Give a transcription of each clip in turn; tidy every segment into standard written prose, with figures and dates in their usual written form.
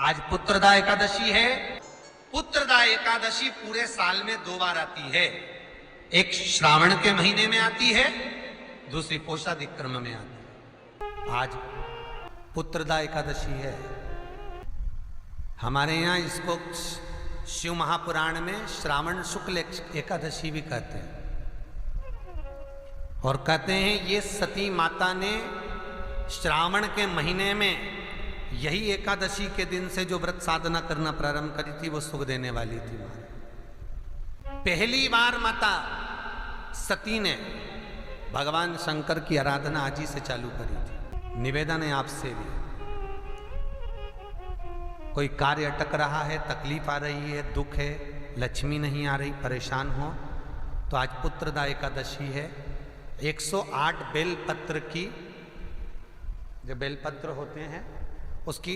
आज पुत्रदा एकादशी है। पुत्रदा एकादशी पूरे साल में 2 बार आती है। एक श्रावण के महीने में आती है, दूसरी पोषादिक्रम में आती है। आज पुत्रदा एकादशी है। हमारे यहाँ इसको शिव महापुराण में श्रावण शुक्ल एकादशी भी कहते हैं। और कहते हैं ये सती माता ने श्रावण के महीने में यही एकादशी के दिन से जो व्रत साधना करना प्रारंभ करी थी वो सुख देने वाली थी। पहली बार माता सती ने भगवान शंकर की आराधना आज ही से चालू करी थी। निवेदन है आपसे भी, कोई कार्य अटक रहा है, तकलीफ आ रही है, दुख है, लक्ष्मी नहीं आ रही, परेशान हो, तो आज पुत्रदा एकादशी है। 108 बेलपत्र की, जो बेलपत्र होते हैं उसकी,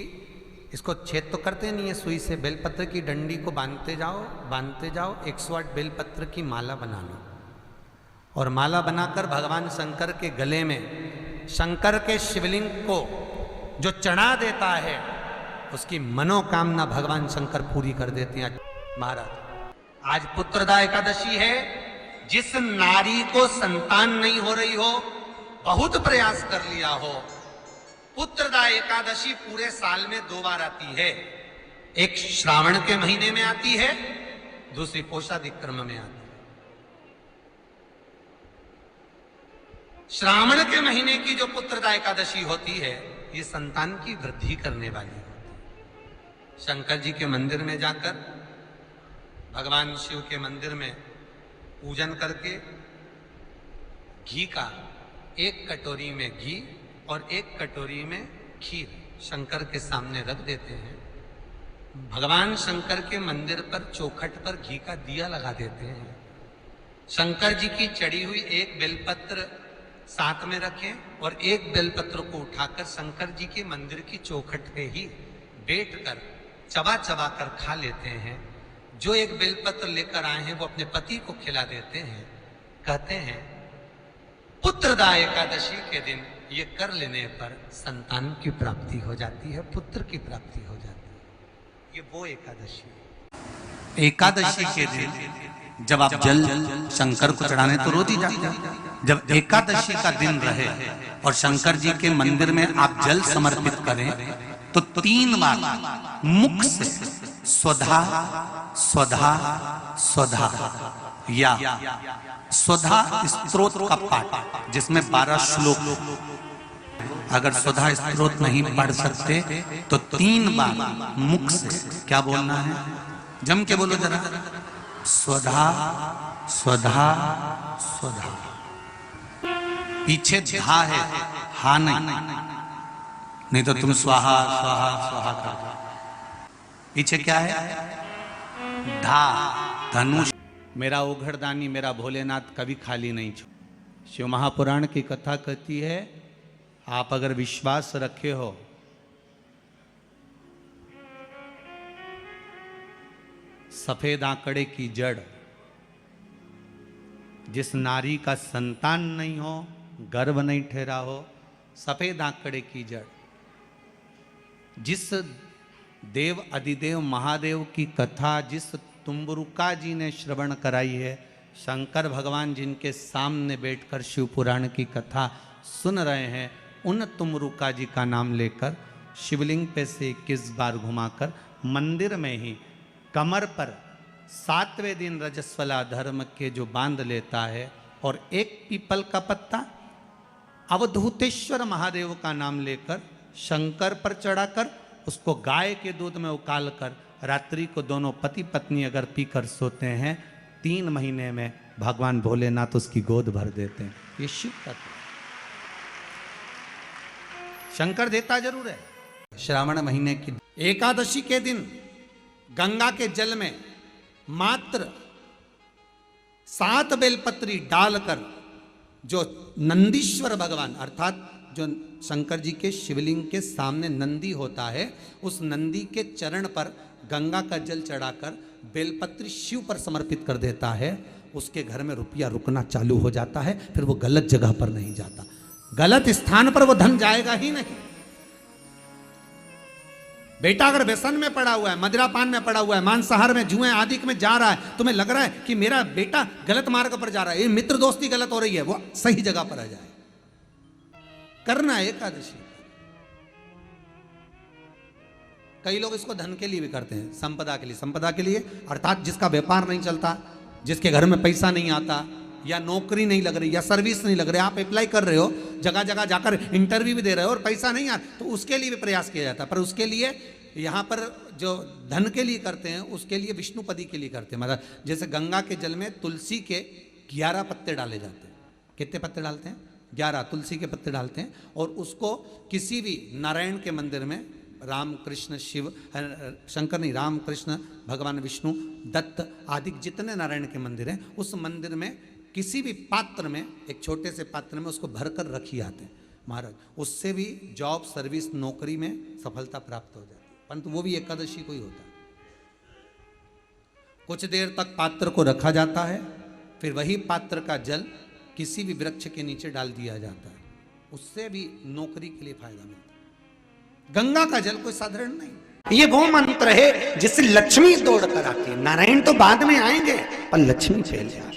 इसको छेद तो करते नहीं है सुई से, बेलपत्र की डंडी को बांधते जाओ 108 बेलपत्र की माला बना लो। और माला बनाकर भगवान शंकर के गले में, शंकर के शिवलिंग को जो चढ़ा देता है उसकी मनोकामना भगवान शंकर पूरी कर देते हैं। महाराज आज पुत्रदा एकादशी है। जिस नारी को संतान नहीं हो रही हो, बहुत प्रयास कर लिया हो, पुत्रदा एकादशी पूरे साल में 2 बार आती है। एक श्रावण के महीने में आती है, दूसरी पोषादिक्रम में आती है। श्रावण के महीने की जो पुत्रदा एकादशी होती है, ये संतान की वृद्धि करने वाली होती है। शंकर जी के मंदिर में जाकर, भगवान शिव के मंदिर में पूजन करके घी का 1 कटोरी में घी और 1 कटोरी में खीर शंकर के सामने रख देते हैं। भगवान शंकर के मंदिर पर चौखट पर घी का दिया लगा देते हैं। शंकर जी की चढ़ी हुई 1 बेलपत्र साथ में रखें और 1 बेलपत्र को उठाकर शंकर जी के मंदिर की चौखट पे ही बैठकर चबा चबा कर खा लेते हैं। जो 1 बेलपत्र लेकर आए हैं वो अपने पति को खिला देते हैं। कहते हैं पुत्रदा एकादशी के दिन ये कर लेने पर संतान की प्राप्ति हो जाती है, पुत्र की प्राप्ति हो जाती है। ये वो एकादशी है। एकादशी के दिन जब आप जल शंकर को चढ़ाने तो रोज ही जाते हैं। जब एकादशी का दिन रहे और शंकर जी के मंदिर में आप जल समर्पित करें तो 3 बार मुख से स्वधा स्वधा स्वधा या स्वधा स्तोत्र का पाठ, जिसमें 12 श्लोक। अगर स्वधा स्तोत्र नहीं पढ़ सकते तो 3 बार मुख से क्या बोलना है, जम के बोलो जरा, स्वधा स्वधा स्वधा। पीछे धा है, हा नहीं तो तुम स्वाहा स्वाहा स्वाहा कर दो। पीछे क्या है, धा, धनुष। मेरा ओघड़दानी मेरा भोलेनाथ कभी खाली नहीं छोड़। शिव महापुराण की कथा कहती है, आप अगर विश्वास रखे हो सफेद आंकड़े की जड़, जिस नारी का संतान नहीं हो, गर्भ नहीं ठहरा हो, सफेद आंकड़े की जड़, जिस देव अधिदेव महादेव की कथा जिस तुम्बरुका जी ने श्रवण कराई है, शंकर भगवान जिनके सामने बैठकर शिव पुराण की कथा सुन रहे हैं, उन तुम्बरुका जी का नाम लेकर शिवलिंग पे से 21 बार घुमाकर मंदिर में ही कमर पर 7वें दिन रजस्वला धर्म के जो बांध लेता है और 1 पीपल का पत्ता अवधूतेश्वर महादेव का नाम लेकर शंकर पर चढ़ाकर उसको गाय के दूध में उकाल कर रात्रि को दोनों पति पत्नी अगर पीकर सोते हैं, 3 महीने में भगवान भोलेनाथ उसकी गोद भर देते हैं। ये शिव तत्व। शंकर देता जरूर है। श्रावण महीने की एकादशी के दिन गंगा के जल में मात्र 7 बेलपत्री डालकर जो नंदीश्वर भगवान अर्थात जो शंकर जी के शिवलिंग के सामने नंदी होता है, उस नंदी के चरण पर गंगा का जल चढ़ाकर बेलपत्री शिव पर समर्पित कर देता है, उसके घर में रुपया रुकना चालू हो जाता है। फिर वो गलत जगह पर नहीं जाता, गलत स्थान पर वो धन जाएगा ही नहीं। बेटा अगर व्यसन में पड़ा हुआ है, मदिरापान में पड़ा हुआ है, मांसाहार में, जुए आदि में जा रहा है, तुम्हें लग रहा है कि मेरा बेटा गलत मार्ग पर जा रहा है, ये मित्र दोस्ती गलत हो रही है, वो सही जगह पर आ जाए, करना है एकादशी। कई लोग इसको धन के लिए भी करते हैं, संपदा के लिए। संपदा के लिए अर्थात जिसका व्यापार नहीं चलता, जिसके घर में पैसा नहीं आता, या नौकरी नहीं लग रही, या सर्विस नहीं लग रही, आप अप्लाई कर रहे हो, जगह जगह जाकर इंटरव्यू भी दे रहे हो और पैसा नहीं आ, तो उसके लिए भी प्रयास किया जाता है। पर उसके लिए यहाँ पर जो धन के लिए करते हैं, उसके लिए विष्णुपदी के लिए करते हैं। मतलब जैसे गंगा के जल में तुलसी के 11 पत्ते डाले जाते हैं। कितने पत्ते डालते हैं? 11 तुलसी के पत्ते डालते हैं, और उसको किसी भी नारायण के मंदिर में, राम कृष्ण शिव, शंकर नहीं, राम कृष्ण भगवान विष्णु दत्त आदि जितने नारायण के मंदिर हैं, उस मंदिर में किसी भी पात्र में, एक छोटे से पात्र में उसको भरकर रखी आते हैं महाराज। उससे भी जॉब, सर्विस, नौकरी में सफलता प्राप्त हो जाती है, परंतु वो भी एकादशी को ही होता है। कुछ देर तक पात्र को रखा जाता है, फिर वही पात्र का जल किसी भी वृक्ष के नीचे डाल दिया जाता है, उससे भी नौकरी के लिए फायदा मिलता है। गंगा का जल कोई साधारण नहीं, ये वो मंत्र है जिससे लक्ष्मी दौड़ कर आती है। नारायण तो बाद में आएंगे, पर लक्ष्मी पहले आती है।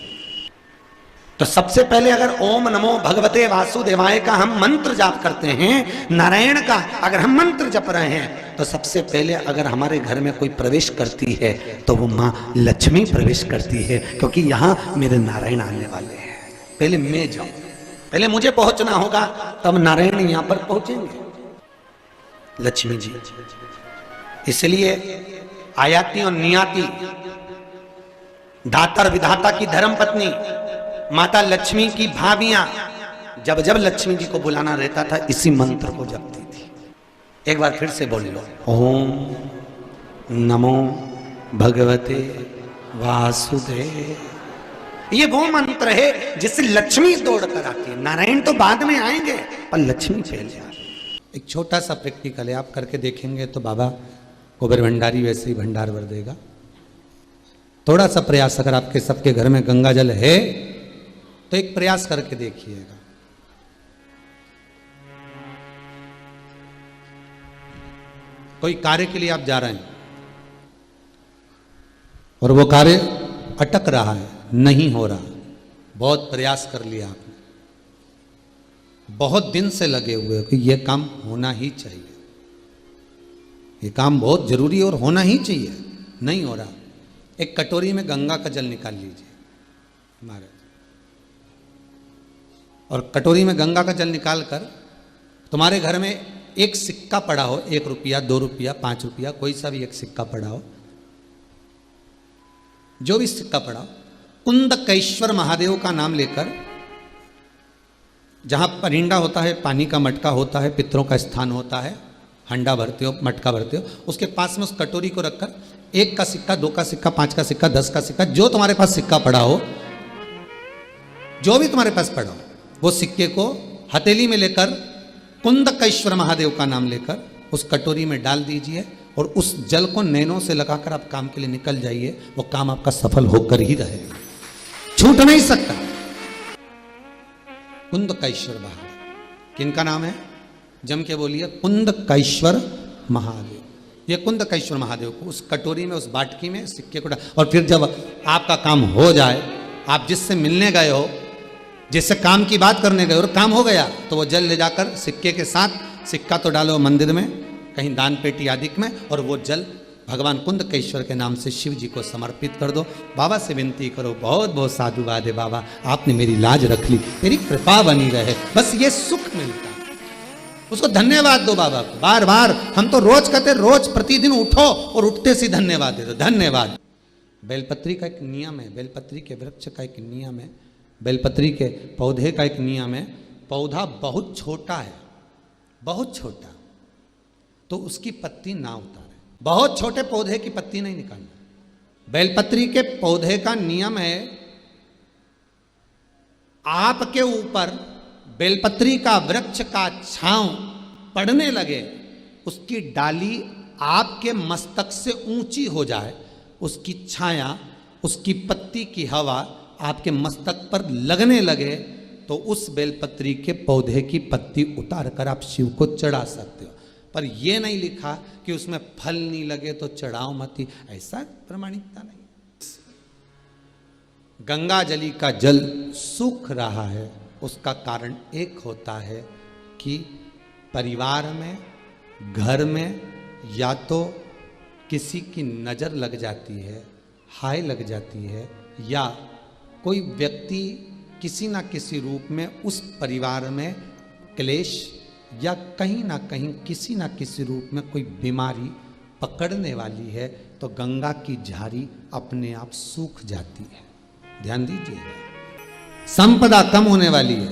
तो सबसे पहले अगर ओम नमो भगवते वासुदेवाय का हम मंत्र जाप करते हैं, नारायण का अगर हम मंत्र जप रहे हैं, तो सबसे पहले अगर हमारे घर में कोई प्रवेश करती है तो वो माँ लक्ष्मी प्रवेश करती है, क्योंकि यहाँ मेरे नारायण आने वाले हैं। पहले मैं जाऊं, पहले मुझे पहुंचना होगा, तब नारायण यहाँ पर पहुंचेंगे, लक्ष्मी जी। इसलिए आयाती और नियाती, दाता और विधाता की धर्म पत्नी माता लक्ष्मी की भाभियां जब जब लक्ष्मी जी को बुलाना रहता था, इसी मंत्र को जपती थी। एक बार फिर से बोल लो, ओम नमो भगवते वासुदेव। ये वो मंत्र है जिससे लक्ष्मी दौड़ कर आती है। नारायण तो बाद में आएंगे, पर लक्ष्मी पहले आती है। एक छोटा सा प्रैक्टिकल है, आप करके देखेंगे तो बाबा कुबेर भंडारी वैसे ही भंडार भर देगा। थोड़ा सा प्रयास, अगर आपके सबके घर में गंगा जल है तो एक प्रयास करके देखिएगा। कोई कार्य के लिए आप जा रहे हैं और वो कार्य अटक रहा है, नहीं हो रहा, बहुत प्रयास कर लिया आपने, बहुत दिन से लगे हुए कि ये काम होना ही चाहिए, ये काम बहुत जरूरी और होना ही चाहिए, नहीं हो रहा। एक कटोरी में गंगा का जल निकाल लीजिए महाराज, और कटोरी में गंगा का जल निकालकर तुम्हारे घर में एक सिक्का पड़ा हो, 1 रुपया, 2 रुपया, 5 रुपया, कोई सा भी एक सिक्का पड़ा हो, जो भी सिक्का पड़ा, कुंदकेश्वर महादेव का नाम लेकर, जहां परिंडा होता है, पानी का मटका होता है, पितरों का स्थान होता है, हंडा भरते हो, मटका भरते हो, उसके पास में उस कटोरी को रखकर 1 का सिक्का, 2 का सिक्का, 5 का सिक्का, 10 का सिक्का, जो तुम्हारे पास सिक्का पड़ा हो, जो भी तुम्हारे पास पड़ा हो, वो सिक्के को हथेली में लेकर कुंदकेश्वर महादेव का नाम लेकर उस कटोरी में डाल दीजिए, और उस जल को नैनों से लगाकर आप काम के लिए निकल जाइए। वो काम आपका सफल होकर ही रहेगा, छूट नहीं सकता। कुंदकेश्वर महादेव किनका नाम है? जम के बोलिए, कुंदकेश्वर महादेव। ये कुंदकेश्वर महादेव को उस कटोरी में, उस बाटकी में सिक्के को डाल, और फिर जब आपका काम हो जाए, आप जिससे मिलने गए हो, जिससे काम की बात करने गए और काम हो गया, तो वो जल ले जाकर सिक्के के साथ, सिक्का तो डालो मंदिर में, कहीं दान पेटी आदि में, और वो जल भगवान कुंदकेश्वर के नाम से शिव जी को समर्पित कर दो। बाबा से विनती करो, बहुत बहुत साधुवाद है बाबा, आपने मेरी लाज रख ली, मेरी कृपा बनी रहे, बस ये सुख मिलता है। उसको धन्यवाद दो बाबा को, बार बार। हम तो रोज कहते, रोज प्रतिदिन उठो और उठते से धन्यवाद दे दो, धन्यवाद। बेलपत्री का एक नियम है, बेलपत्री के वृक्ष का एक नियम है, बेलपत्री के पौधे का एक नियम है। पौधा बहुत छोटा है, बहुत छोटा, तो उसकी पत्ती ना उतारे, बहुत छोटे पौधे की पत्ती नहीं निकालना। बेलपत्री के पौधे का नियम है, आपके ऊपर बेलपत्री का वृक्ष का छांव पड़ने लगे, उसकी डाली आपके मस्तक से ऊंची हो जाए, उसकी छाया, उसकी पत्ती की हवा आपके मस्तक पर लगने लगे, तो उस बेलपत्री के पौधे की पत्ती उतार कर आप शिव को चढ़ा सकते हो। पर यह नहीं लिखा कि उसमें फल नहीं लगे तो चढ़ाओ मत, ऐसा प्रामाणिकता नहीं। गंगा जली का जल सूख रहा है, उसका कारण एक होता है कि परिवार में, घर में या तो किसी की नज़र लग जाती है, हाय लग जाती है, या कोई व्यक्ति किसी ना किसी रूप में उस परिवार में क्लेश या कहीं ना कहीं किसी ना किसी रूप में कोई बीमारी पकड़ने वाली है, तो गंगा की झारी अपने आप सूख जाती है। ध्यान दीजिए, संपदा कम होने वाली है,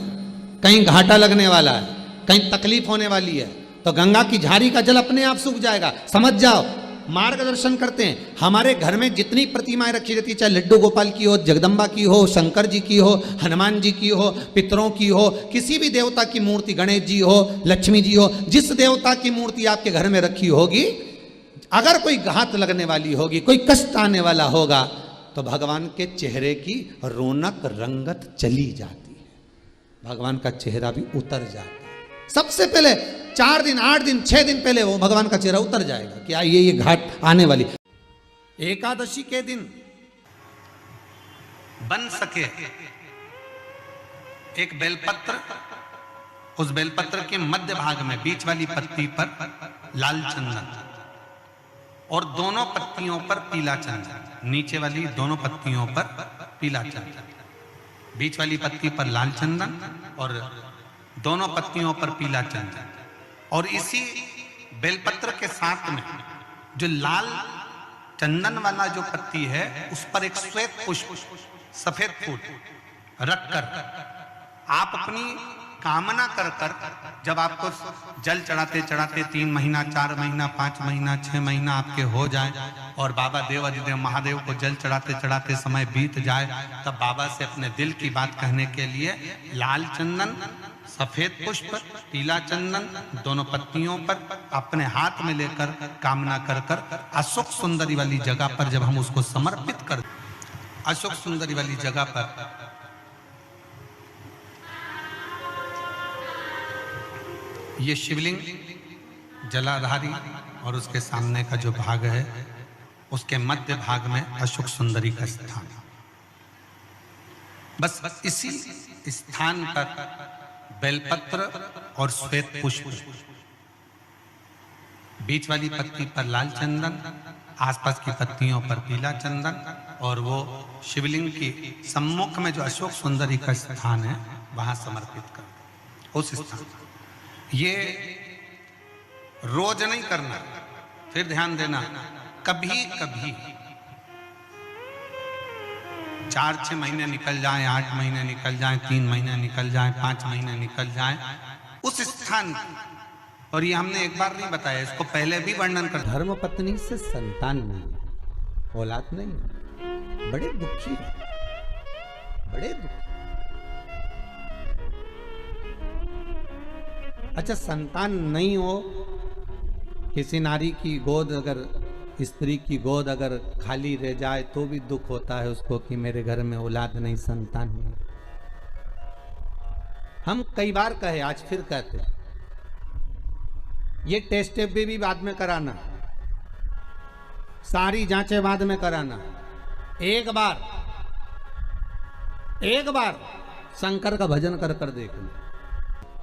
कहीं घाटा लगने वाला है, कहीं तकलीफ होने वाली है, तो गंगा की झारी का जल अपने आप सूख जाएगा। समझ जाओ, मार्गदर्शन करते हैं। हमारे घर में जितनी प्रतिमाएं रखी रहती, चाहे लड्डू गोपाल की हो, जगदम्बा की हो, शंकर जी की हो, हनुमान जी की हो, पितरों की हो, किसी भी देवता की मूर्ति, गणेश जी हो, लक्ष्मी जी हो, जिस देवता की मूर्ति आपके घर में रखी होगी, अगर कोई घात लगने वाली होगी, कोई कष्ट आने वाला होगा, तो भगवान के चेहरे की रौनक रंगत चली जाती है, भगवान का चेहरा भी उतर जाता है। सबसे पहले 4 दिन, 8 दिन, 6 दिन पहले वो भगवान का चेहरा उतर जाएगा कि ये घाट आने वाली। एकादशी के दिन बन सके एक बेलपत्र, उस बेलपत्र के मध्य भाग में बीच वाली पत्ती पर लाल चंदन और दोनों पत्तियों पर पीला चंदन, नीचे वाली दोनों पत्तियों पर पीला चंदन, बीच वाली पत्ती पर लाल चंदन और दोनों पत्तियों पर पीला चंदन, और इसी बेलपत्र के साथ में जो लाल चंदन वाला जो पत्ती है, उस पर एक श्वेत पुष्प, सफेद फूल रखकर आप अपनी कामना कर जब आपको जल चढ़ाते चढ़ाते 3 महीना, 4 महीना, 5 महीना, 6 महीना आपके हो जाए और बाबा देव अधिदेव महादेव को जल चढ़ाते चढ़ाते समय बीत जाए, तब बाबा से अपने दिल की बात कहने के लिए लाल चंदन, सफेद पुष्प, पीला चंदन दोनों पत्तियों पर अपने हाथ में लेकर कामना कर अशोक सुंदरी वाली जगह पर जब हम उसको समर्पित कर, अशोक सुंदरी वाली जगह पर ये शिवलिंग जलाधारी और उसके सामने का जो भाग है, उसके मध्य भाग में अशोक सुंदरी का स्थान। बस इसी स्थान पर बेलपत्र और श्वेत पुष्प, बीच वाली पत्ती पर लाल चंदन, आसपास की पत्तियों पर पीला चंदन, और वो शिवलिंग की सम्मुख में जो अशोक सुंदरी का स्थान है वहां समर्पित कर। उस स्थान ये रोज नहीं करना, फिर ध्यान देना, कभी कभी 4-6 महीने निकल जाएं, 8 महीने निकल जाएं, 3 महीने निकल जाएं, 5 महीने निकल जाएं, उस स्थान, और ये हमने एक बार नहीं बताया, इसको पहले भी वर्णन कर, धर्म पत्नी से संतान नहीं, औलाद नहीं, बड़े दुखी है, बड़े दुखी। अच्छा, संतान नहीं हो, किसी नारी की गोद, अगर स्त्री की गोद अगर खाली रह जाए तो भी दुख होता है उसको कि मेरे घर में औलाद नहीं, संतान नहीं। हम कई बार कहे, आज फिर कहते हैं, ये टेस्ट भी बाद में कराना, सारी जांचें बाद में कराना, एक बार शंकर का भजन कर देखना।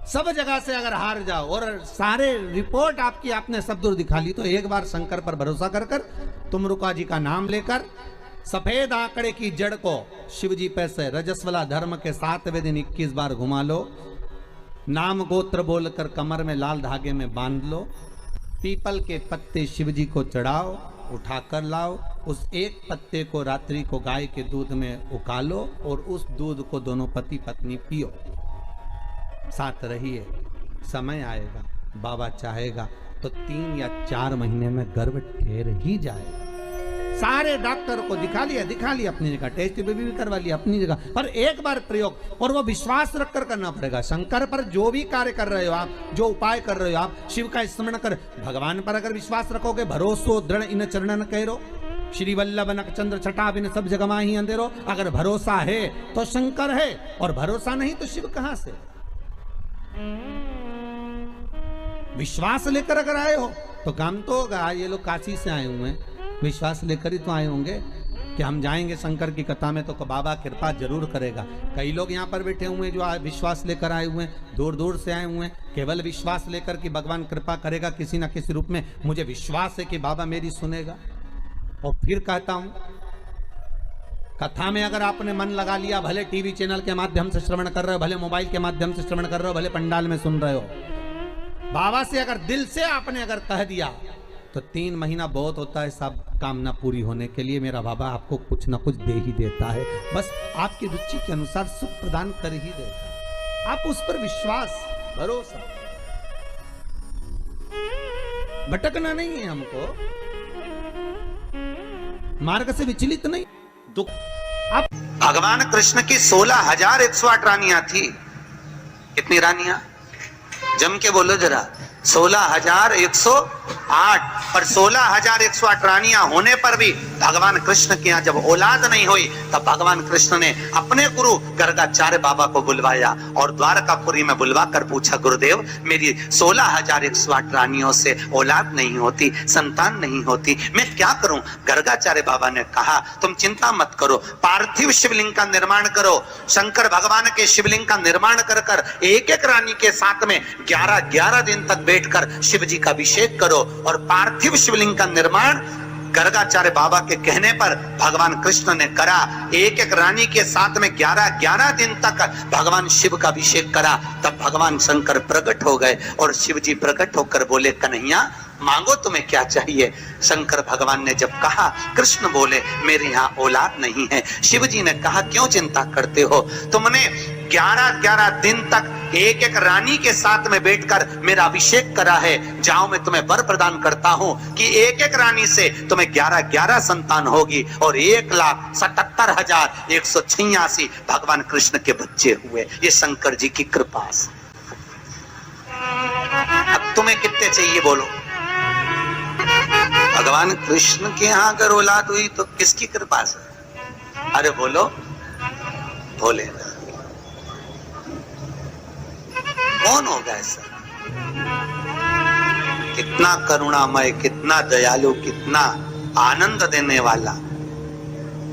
सब जगह से अगर हार जाओ और सारे रिपोर्ट आपकी आपने सब दूर दिखा ली, तो एक बार शंकर पर भरोसा कर तुमरुका जी का नाम लेकर सफेद आंकड़े की जड़ को शिव जी पे से रजस्वला धर्म के 7वें दिन 21 बार घुमा लो, नाम गोत्र बोलकर कमर में लाल धागे में बांध लो, पीपल के पत्ते शिव जी को चढ़ाओ, उठाकर लाओ, उस एक पत्ते को रात्रि को गाय के दूध में उकालो और उस दूध को दोनों पति पत्नी पियो, साथ रहिए। समय आएगा, बाबा चाहेगा तो 3 या 4 महीने में गर्भ ठहर ही जाएगा। सारे डॉक्टर को दिखा लिया अपनी जगह, टेस्ट भी करवा लिया अपनी जगह, पर एक बार प्रयोग, और वो विश्वास रखकर करना पड़ेगा। शंकर पर जो भी कार्य कर रहे हो आप, जो उपाय कर रहे हो आप, शिव का स्मरण कर, भगवान पर अगर विश्वास रखोगे, भरोसो दृढ़ इन चरणन कहो, श्री वल्लभ नक चंद्र छटा बिन सब जगह माही अंधेरो। अगर भरोसा है तो शंकर है, और भरोसा नहीं तो शिव कहां से। विश्वास लेकर अगर आए हो तो काम तो होगा। ये लोग काशी से आए हुए हैं, विश्वास लेकर ही तो आए होंगे कि हम जाएंगे शंकर की कथा में तो बाबा कृपा जरूर करेगा। कई लोग यहाँ पर बैठे हुए हैं जो विश्वास लेकर आए हुए हैं, दूर दूर से आए हुए हैं, केवल विश्वास लेकर कि भगवान कृपा करेगा किसी ना किसी रूप में, मुझे विश्वास है कि बाबा मेरी सुनेगा। और फिर कहता हूं, कथा में अगर आपने मन लगा लिया, भले टीवी चैनल के माध्यम से श्रवण कर रहे हो, भले मोबाइल के माध्यम से श्रवण कर रहे हो, भले पंडाल में सुन रहे हो, बाबा से अगर दिल से आपने अगर कह दिया तो 3 महीना बहुत होता है सब कामना पूरी होने के लिए। मेरा बाबा आपको कुछ ना कुछ दे ही देता है, बस आपकी रुचि के अनुसार सुख प्रदान कर ही देता है। आप उस पर विश्वास, भरोसा, भटकना नहीं है हमको, मार्ग से विचलित नहीं। दुख अब भगवान कृष्ण की 16,108 रानियां थी। कितनी रानियां? जम के बोलो जरा। 16,108। पर 16,108 रानियां होने पर भी भगवान कृष्ण के यहाँ जब औलाद नहीं हुई तब भगवान कृष्ण ने अपने गुरु गर्गाचार्य बाबा को बुलवाया और द्वारकापुरी में बुलवाकर पूछा, गुरुदेव मेरी 16,108 रानियों से औलाद नहीं होती, संतान नहीं होती, मैं क्या करूं? गर्गाचार्य बाबा ने कहा, तुम चिंता मत करो, पार्थिव शिवलिंग का निर्माण करो। शंकर भगवान के शिवलिंग का निर्माण कर कर एक एक रानी के साथ में 11-11 दिन तक बैठकर शिव जी का अभिषेक करो। और पार्थिव शिवलिंग का निर्माण गर्गाचार्य बाबा के कहने पर भगवान कृष्ण ने करा। एक एक रानी के साथ में 11-11 दिन तक भगवान शिव का अभिषेक करा। तब भगवान शंकर प्रकट हो गए और शिव जी प्रकट होकर बोले, कन्हैया मांगो तुम्हें क्या चाहिए? शंकर भगवान ने जब कहा, कृष्ण बोले मेरे यहाँ औलाद नहीं है। शिव जी ने कहा, क्यों चिंता करते हो? तुमने 11-11 दिन तक एक एक रानी के साथ में बैठकर मेरा अभिषेक करा है। जाओ मैं तुम्हें वर प्रदान करता हूं कि एक एक रानी से तुम्हें 11-11 संतान होगी और 1,77,186 भगवान कृष्ण के बच्चे हुए। ये शंकर जी की कृपा से। अब तुम्हें कितने चाहिए बोलो? भगवान कृष्ण के यहाँ अगर औलाद हुई तो किसकी कृपा से? अरे बोलो, भोले। कौन होगा ऐसा? कितना करुणामय, कितना दयालु, कितना आनंद देने वाला।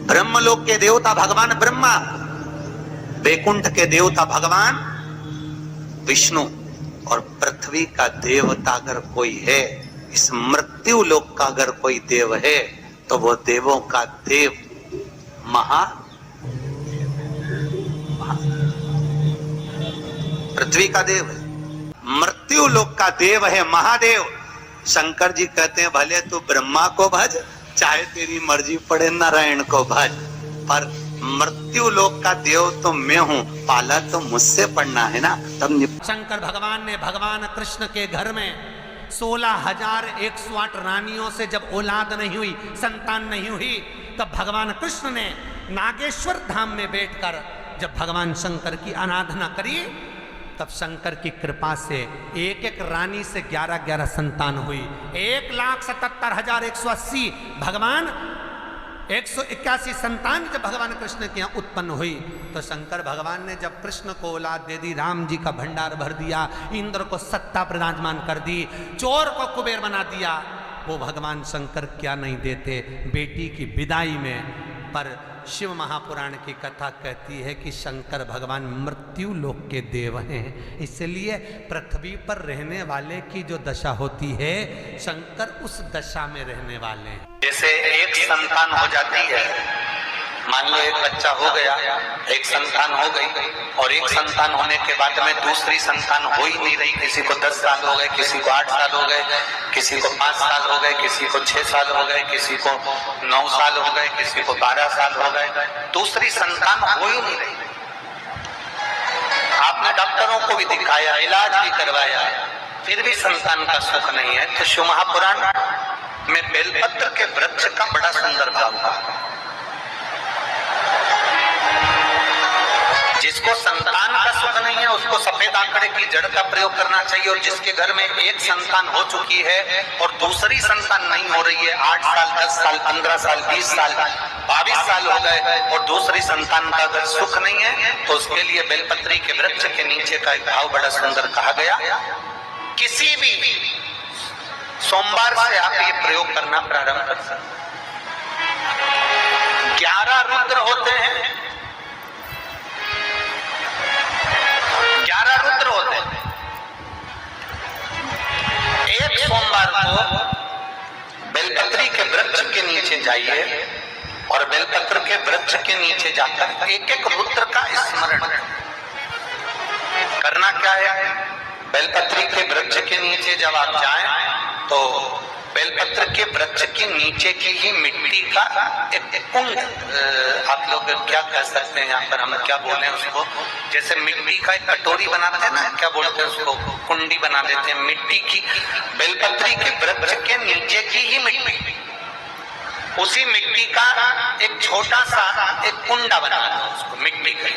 ब्रह्मलोक के देवता भगवान ब्रह्मा, वैकुंठ के देवता भगवान विष्णु, और पृथ्वी का देवता अगर कोई है, इस मृत्यु लोक का अगर कोई देव है तो वो देवों का देव पृथ्वी का देव है, मृत्यु लोक का देव है महादेव। शंकर जी कहते हैं, भले तू ब्रह्मा को भज, चाहे तेरी मर्जी पड़े नारायण को भज, पर मृत्यु लोक का देव तो मैं हूं, पाला तो मुझसे पड़ना है ना। तब शंकर भगवान ने भगवान कृष्ण के घर में 16,108 रानियों से जब औलाद नहीं हुई, संतान नहीं हुई, तब भगवान कृष्ण ने नागेश्वर धाम में बैठकर जब भगवान शंकर की आराधना करी, तब शंकर की कृपा से एक एक रानी से 11-11 संतान हुई। 1,77,180 भगवान 181 संतान जब भगवान कृष्ण के यहाँ उत्पन्न हुई तो शंकर भगवान ने जब कृष्ण को औलाद दे दी, राम जी का भंडार भर दिया, इंद्र को सत्ता प्रदान कर दी, चोर को कुबेर बना दिया, वो भगवान शंकर क्या नहीं देते बेटी की विदाई में। पर शिव महापुराण की कथा कहती है कि शंकर भगवान मृत्यु लोक के देव हैं, इसलिए पृथ्वी पर रहने वाले की जो दशा होती है, शंकर उस दशा में रहने वाले हैं। जैसे एक संतान हो जाती है, मान लो एक बच्चा हो गया, एक संतान हो गई, और एक संतान होने के बाद में दूसरी संतान हो ही नहीं रही। किसी को 10 साल हो गए, किसी को 8 साल हो गए, किसी को 5 साल हो गए, किसी को 6 साल हो गए, किसी को 9 साल हो गए, किसी को 12 साल हो गए, दूसरी संतान हो ही नहीं रही। आपने डॉक्टरों को भी दिखाया, इलाज भी करवाया, फिर भी संतान का सुख नहीं है। तो शिव महापुराण में बेलपत्र के वृक्ष का बड़ा सुंदर भाव था। जिसको संतान का सुख नहीं है उसको सफेद आंकड़े की जड़ का प्रयोग करना चाहिए, और जिसके घर में एक संतान हो चुकी है और दूसरी संतान नहीं हो रही है, 8 साल 10 साल 15 साल 20 साल 22 साल हो गए और दूसरी संतान का अगर सुख नहीं है तो उसके लिए बेलपत्री के वृक्ष के नीचे का एक भाव बड़ा सुंदर कहा गया किसी भी सोमवार से आप ये प्रयोग करना प्रारंभ कर सकते। 11 रुद्र होते हैं, 11 रुद्र होते हैं। एक सोमवार को बेलपत्री के वृक्ष के नीचे जाइए और बेलपत्र के वृक्ष के नीचे जाकर एक एक रुद्र का स्मरण करना। क्या है? बेलपत्री के वृक्ष के नीचे जब आप जाएं तो बेलपत्र के वृक्ष के नीचे की ही मिट्टी का एक कुंड, आप लोग क्या कह सकते हैं यहाँ पर, हम क्या बोले उसको, जैसे मिट्टी का एक कटोरी बनाते हैं ना, क्या बोलते हैं उसको, कुंडी बना देते हैं मिट्टी की। बेलपत्री के वृक्ष के नीचे की ही मिट्टी, उसी मिट्टी का एक छोटा सा एक कुंडा बना उसको मिट्टी का।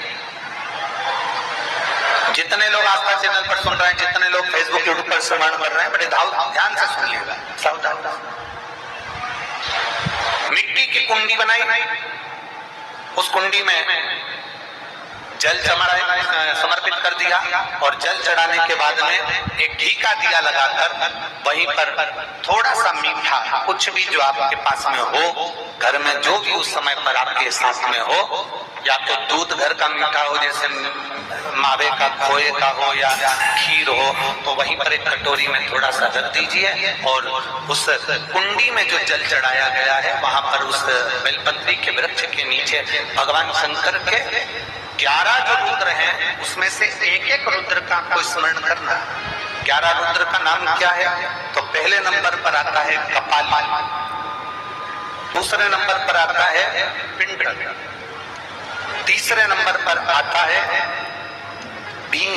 जितने लोग आस्था चैनल पर सुन रहे हैं, जितने लोग फेसबुक यूट्यूब पर श्रवण कर रहे हैं, बड़े ध्यान से सुनिएगा, सावधान। मिट्टी की कुंडी बनाई, उस कुंडी में जल समर्पित कर दिया और जल चढ़ाने के बाद में एक घी का दिया लगाकर वहीं पर थोड़ा सा मीठा, कुछ भी जो आपके पास में हो, घर में जो भी उस समय पर आपके साथ में हो, या तो दूध घर का मीठा हो, जैसे मावे का, खोए का हो या खीर हो, तो वहीं पर एक कटोरी में थोड़ा सा रख दीजिए और उस कुंडी में जो जल चढ़ाया गया है वहां पर उस बेलपत्री के वृक्ष के नीचे भगवान शंकर के 11 जो रुद्र हैं उसमें से एक एक रुद्र का आपको स्मरण करना। 11 रुद्र का नाम क्या है? तो पहले नंबर पर आता है कपाली, दूसरे नंबर पर आता है पिंड, तीसरे नंबर पर आता है भीम,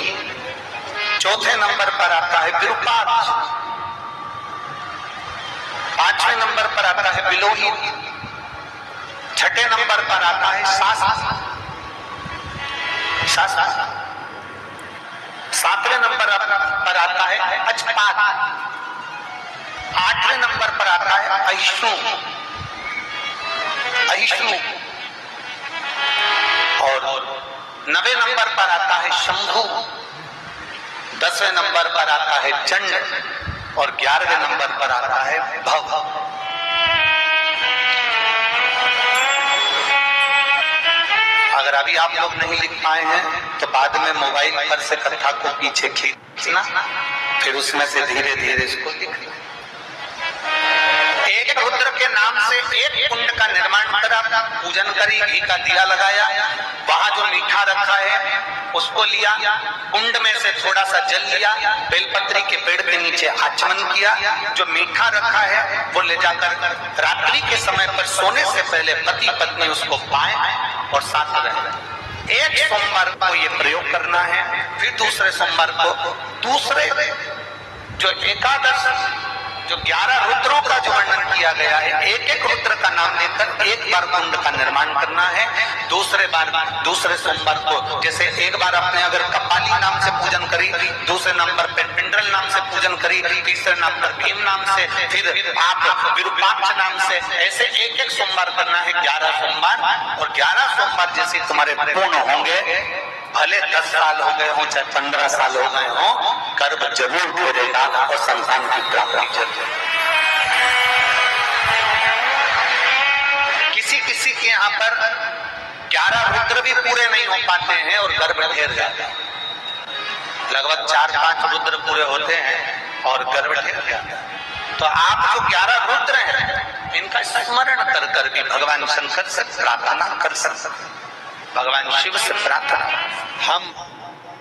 चौथे नंबर पर आता है विरूपाक्ष, पांचवें नंबर पर आता है बिलोहित, छठे नंबर पर आता है शासा, सातवें नंबर पर आता है अजपात, आठवें नंबर पर आता है अहिष्णु, और 9वें नंबर पर आता है शंभु, 10वें नंबर पर आता है चंड और 11वें नंबर पर आता है भव। अगर अभी आप लोग नहीं लिख पाए हैं तो बाद में मोबाइल पर से कथा को पीछे खींचना, फिर उसमें से धीरे धीरे इसको लिखना। एक रुद्र के नाम से एक कुंड का निर्माण करा, पूजन करी, घी का दिया लगाया, वहां जो मीठा रखा है उसको लिया, कुंड में से थोड़ा सा जल लिया, बेलपत्री के पेड़ के नीचे आचमन किया, जो मीठा रखा है वो ले जाकर रात्रि के समय पर सोने से पहले पति पत्नी उसको पाए और साथ रहे। एक सोमवार को ये प्रयोग करना है, फिर दूसरे सोमवार को दूसरे जो एकादश, जो 11 रुद्रों का जो वर्णन किया गया है, एक एक रुद्र का नाम लेकर एक बार कुंड का निर्माण करना है। दूसरे सोमवार को जैसे एक बार आपने अगर कपाली नाम से पूजन करी, दूसरे नंबर पर पिंडल नाम से पूजन करी, तीसरे नाम पर भीम नाम से, फिर आप विरूपाक्ष नाम से, ऐसे एक एक सोमवार करना है, 11 सोमवार। और 11 सोमवार जैसे तुम्हारे पूर्ण होंगे, भले 10 साल हो गए हो चाहे 15 साल हो गए हो, गर्भ जरूर घेरेगा और संतान की प्राप्ति जरूर। किसी के यहाँ पर 11 रुद्र भी पूरे नहीं हो पाते हैं और गर्भ घेर जाता है। लगभग 4-5 रुद्र पूरे होते हैं और गर्भ घेर जाता है। तो आप जो 11 रुद्र हैं इनका स्मरण कर कर भी भगवान शंकर से प्रार्थना कर सकते, भगवान शिव से प्रार्थना। हम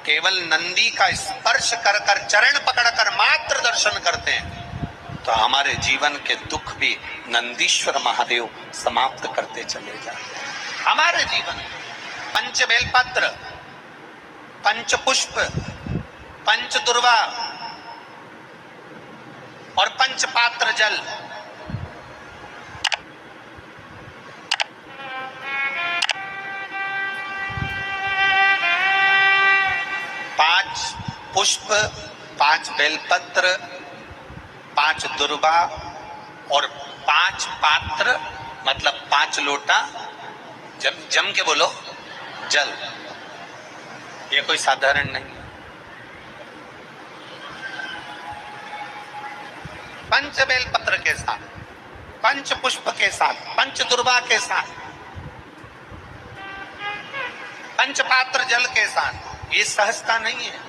केवल नंदी का स्पर्श कर कर, चरण पकड़ कर मात्र दर्शन करते हैं तो हमारे जीवन के दुख भी नंदीश्वर महादेव समाप्त करते चले जाते हैं। हमारे जीवन पंच बेलपत्र, पंच पुष्प, पंच दुर्वा और पंच पात्र जल, पुष्प, 5 बेलपत्र, 5 दुर्वा और 5 पात्र, मतलब 5 लोटा, जम के बोलो, जल। ये कोई साधारण नहीं। पंच बेलपत्र के साथ, पंच पुष्प के साथ, पंच दुर्वा के साथ, पंच पात्र जल के साथ। ये सहजता नहीं है।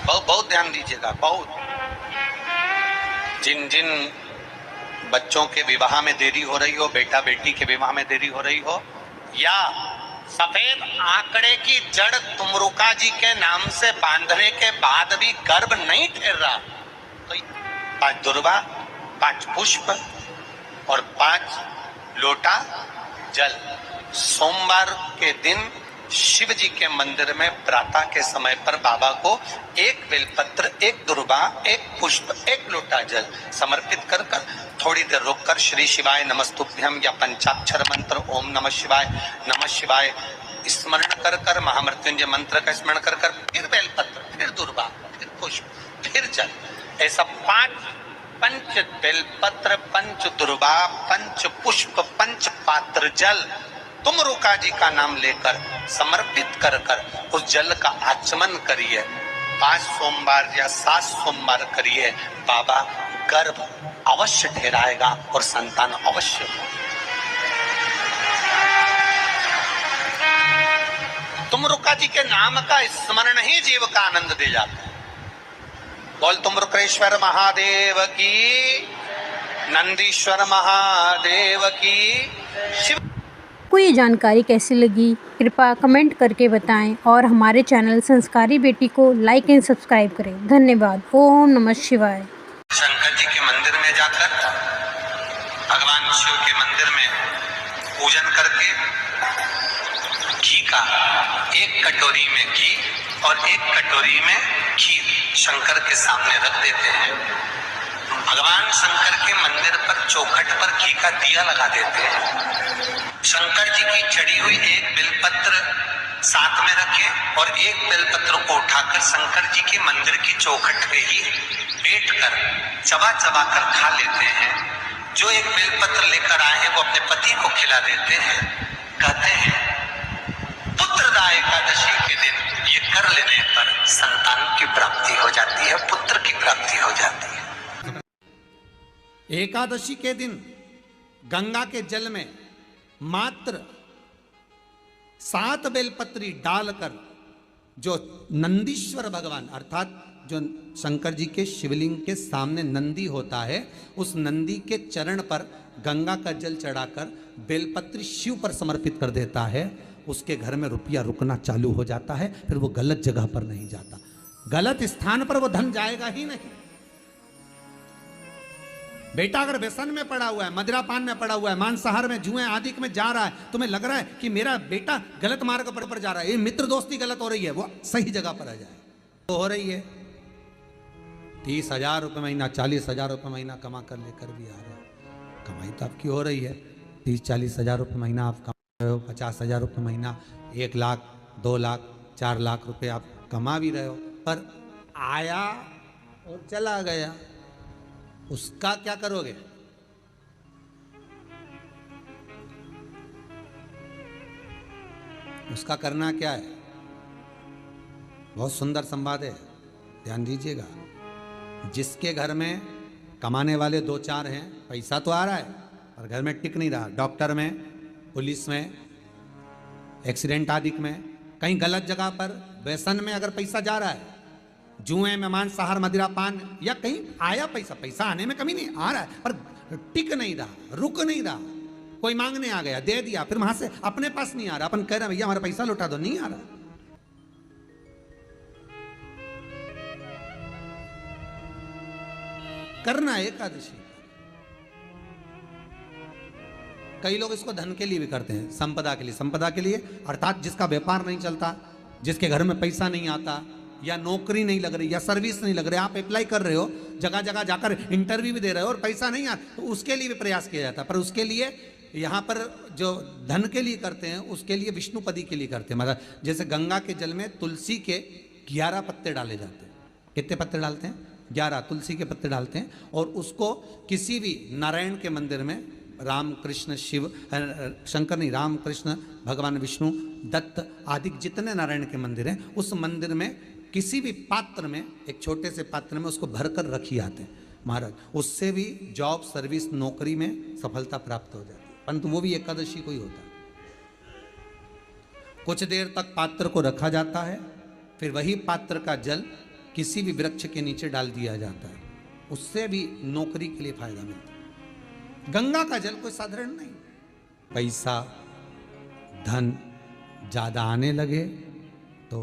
बहुत बहुत ध्यान दीजिएगा। बहुत जिन जिन बच्चों के विवाह में देरी हो रही हो, बेटा बेटी के विवाह में देरी हो रही हो, या सफेद आंकड़े की जड़ तुमरुका जी के नाम से बांधने के बाद भी गर्भ नहीं ठहर रहा, तो 5 दुर्वा, 5 पुष्प और 5 लोटा जल। सोमवार के दिन शिव जी के मंदिर में प्रातः के समय पर बाबा को 1 बेलपत्र, 1 दुर्वा, 1 पुष्प, 1 लोटा जल समर्पित कर कर थोड़ी देर रुककर श्री शिवाय नमस्तुभ्यम या पंचाक्षर मंत्र ओम नमः शिवाय स्मरण कर कर, महामृत्युंजय मंत्र का स्मरण कर कर, फिर बेलपत्र, फिर दुर्वा, फिर पुष्प, फिर जल, ऐसा 5 पंच बेलपत्र, पंच दुर्वा, पंच पुष्प, पंच पात्र जल तुमरुका जी का नाम लेकर समर्पित कर कर उस जल का आचमन करिए। 5 सोमवार या 7 सोमवार करिए, बाबा गर्भ अवश्य ठहराएगा और संतान अवश्य हो। तुमरुका जी के नाम का स्मरण ही जीव का आनंद दे जाता है। बोल तुमरुकेश्वर महादेव की, नंदीश्वर महादेव की। शिव आपको ये जानकारी कैसी लगी कृपया कमेंट करके बताएं और हमारे चैनल संस्कारी बेटी को लाइक एंड सब्सक्राइब करें। धन्यवाद। ओम नमः शिवाय। शंकर जी के मंदिर में जाकर भगवान शिव के मंदिर में पूजन करके घी का 1 कटोरी में घी और 1 कटोरी में खीर शंकर के सामने रख देते हैं। भगवान शंकर के मंदिर पर चौखट पर घी का दिया लगा देते हैं। शंकर जी की चढ़ी हुई 1 बेलपत्र साथ में रखें और 1 बेलपत्र को उठाकर शंकर जी के मंदिर की चौखट पे ही बैठ कर चबा चबा कर खा लेते हैं। जो 1 बेलपत्र लेकर आए हैं वो अपने पति को खिला देते हैं। कहते हैं पुत्रदा एकादशी के दिन ये कर लेने पर संतान की प्राप्ति हो जाती है, पुत्र की प्राप्ति हो जाती है। एकादशी के दिन गंगा के जल में मात्र 7 बेलपत्री डालकर जो नंदीश्वर भगवान अर्थात जो शंकर जी के शिवलिंग के सामने नंदी होता है, उस नंदी के चरण पर गंगा का जल चढ़ाकर बेलपत्री शिव पर समर्पित कर देता है, उसके घर में रुपया रुकना चालू हो जाता है। फिर वो गलत जगह पर नहीं जाता, गलत स्थान पर वो धन जाएगा ही नहीं। बेटा अगर व्यसन में पड़ा हुआ है, मदिरा पान में पड़ा हुआ है, मांसाहार में, जुए आदि में जा रहा है, तुम्हें लग रहा है कि मेरा बेटा गलत मार्ग पर जा रहा है, ये मित्र दोस्ती गलत हो रही है, वो सही जगह पर आ जाए तो हो रही है। 30,000 रुपये महीना, 40,000 रुपये महीना कमा कर लेकर भी आ रहे हो, कमाई तो आपकी हो रही है। 30-40 हज़ार रुपये महीना आप कमा रहे हो, 50,000 रुपये महीना, 1 लाख, 2 लाख, 4 लाख रुपये आप कमा भी रहे हो, पर आया और चला गया, उसका क्या करोगे? उसका करना क्या है? बहुत सुंदर संवाद है, ध्यान दीजिएगा। जिसके घर में कमाने वाले 2-4 हैं, पैसा तो आ रहा है पर घर में टिक नहीं रहा, डॉक्टर में, पुलिस में, एक्सीडेंट आदि में, कहीं गलत जगह पर व्यसन में अगर पैसा जा रहा है, जुए में, मांसाहार, मदिरा पान, या कहीं आया पैसा आने में कमी नहीं, आ रहा है पर टिक नहीं रहा, रुक नहीं रहा, कोई मांगने आ गया, दे दिया, फिर वहां से अपने पास नहीं आ रहा, अपन कह रहे भैया हमारा पैसा लौटा दो, नहीं आ रहा। करना है एकादशी। कई लोग इसको धन के लिए भी करते हैं, संपदा के लिए। संपदा के लिए अर्थात जिसका व्यापार नहीं चलता, जिसके घर में पैसा नहीं आता, या नौकरी नहीं लग रही, या सर्विस नहीं लग रही, आप अप्लाई कर रहे हो, जगह जगह जाकर इंटरव्यू भी दे रहे हो और पैसा नहीं आता, तो उसके लिए भी प्रयास किया जाता है। पर उसके लिए यहाँ पर जो धन के लिए करते हैं, उसके लिए विष्णुपदी के लिए करते हैं। मतलब जैसे गंगा के जल में तुलसी के 11 पत्ते डाले जाते हैं। कितने पत्ते डालते हैं? 11 तुलसी के पत्ते डालते हैं, और उसको किसी भी नारायण के मंदिर में, राम कृष्ण शिव, शंकर नहीं, राम कृष्ण भगवान विष्णु, दत्त आदि जितने नारायण के मंदिर हैं, उस मंदिर में किसी भी पात्र में, एक छोटे से पात्र में उसको भरकर रखी आते हैं महाराज, उससे भी जॉब, सर्विस, नौकरी में सफलता प्राप्त हो जाती है, परंतु वो भी एकादशी को ही होता है। कुछ देर तक पात्र को रखा जाता है, फिर वही पात्र का जल किसी भी वृक्ष के नीचे डाल दिया जाता है, उससे भी नौकरी के लिए फायदा मिलता है। गंगा का जल कोई साधारण नहीं। पैसा, धन ज्यादा आने लगे तो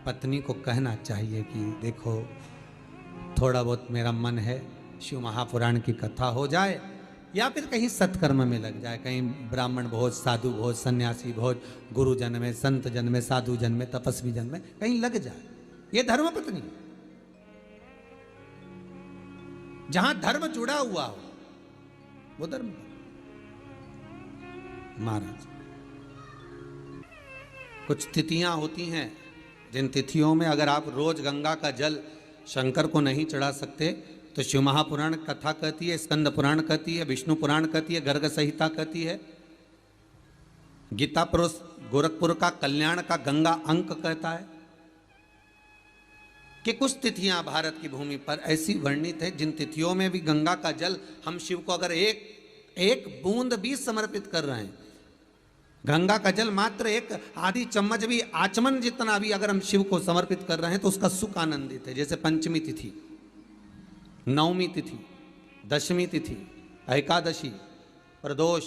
पत्नी को कहना चाहिए कि देखो थोड़ा बहुत मेरा मन है, शिव महापुराण की कथा हो जाए, या फिर कहीं सत्कर्म में लग जाए, कहीं ब्राह्मण भोज, साधु भोज, सन्यासी भोज, गुरु जन में, संत जन में, साधु जन में, तपस्वी जन में कहीं लग जाए। ये धर्म पत्नी है। जहां धर्म जुड़ा हुआ हो वो धर्म। महाराज कुछ तिथियां होती हैं, जिन तिथियों में अगर आप रोज गंगा का जल शंकर को नहीं चढ़ा सकते तो शिव महापुराण कथा कहती है, स्कंद पुराण कहती है, विष्णु पुराण कहती है, गर्ग संहिता कहती है, गीता प्रोस गोरखपुर का कल्याण का गंगा अंक कहता है कि कुछ तिथियां भारत की भूमि पर ऐसी वर्णित है जिन तिथियों में भी गंगा का जल हम शिव को अगर एक बूंद भी समर्पित कर रहे हैं, गंगा का जल मात्र एक आधी चम्मच भी, आचमन जितना भी अगर हम शिव को समर्पित कर रहे हैं तो उसका सुख आनंदित है। जैसे पंचमी तिथि, नवमी तिथि, दशमी तिथि, एकादशी, प्रदोष,